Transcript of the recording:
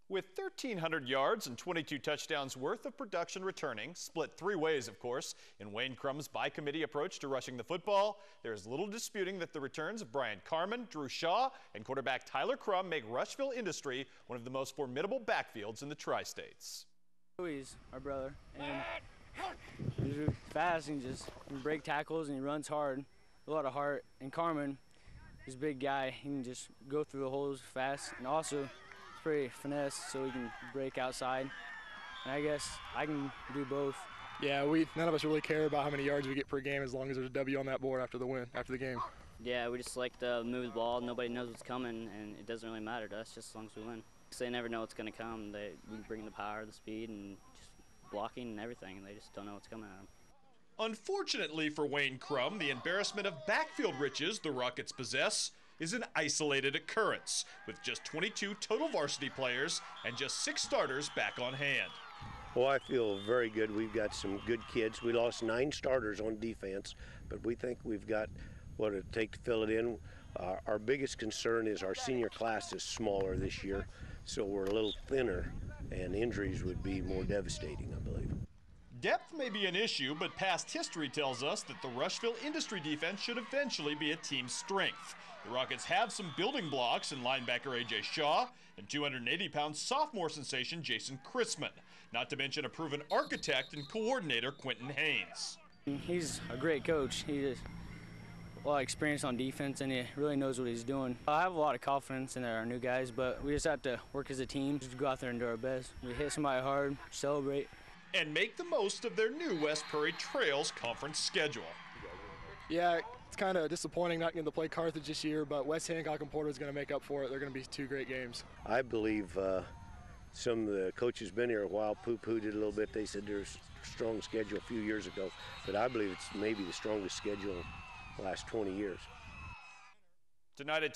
With 1,300 yards and 22 touchdowns worth of production returning, split three ways, of course, in Wayne Crumb's by-committee approach to rushing the football, there is little disputing that the returns of Brian Carman, Drew Shaw, and quarterback Tyler Crum make Rushville-Industry one of the most formidable backfields in the Tri-States. He's our brother, and he's fast and he break tackles and he runs hard, a lot of heart. And Carman, he's a big guy, he can just go through the holes fast, and also pretty finesse, so he can break outside. And I guess I can do both. Yeah, none of us really care about how many yards we get per game as long as there's a W on that board after the game. Yeah, we just like to move the ball. Nobody knows what's coming, and it doesn't really matter to us just as long as we win. Because they never know what's going to come. We bring the power, the speed, and just blocking and everything, and they just don't know what's coming at them. Unfortunately for Wayne Crum, the embarrassment of backfield riches the Rockets possess is an isolated occurrence, with just 22 total varsity players and just 6 starters back on hand. Well, I feel very good. We've got some good kids. We lost 9 starters on defense, but we think we've got what it takes to fill it in. Our biggest concern is our senior class is smaller this year, so we're a little thinner, and injuries would be more devastating, I believe. Depth may be an issue, but past history tells us that the Rushville-Industry defense should eventually be a team strength. The Rockets have some building blocks in linebacker A.J. Shaw and 280-pound sophomore sensation Jason Chrisman, not to mention a proven architect and coordinator Quentin Haynes. He's a great coach. He has a lot of experience on defense, and he really knows what he's doing. I have a lot of confidence in our new guys, but we just have to work as a team, just go out there and do our best. We hit somebody hard, celebrate. And make the most of their new West Prairie Trails conference schedule. Yeah, it's kind of disappointing not getting to play Carthage this year, but West Hancock and Porter is going to make up for it. They're going to be 2 great games. I believe some of the coaches been here a while, poo-pooed it a little bit. They said there's a strong schedule a few years ago, but I believe it's maybe the strongest schedule in the last 20 years. Tonight at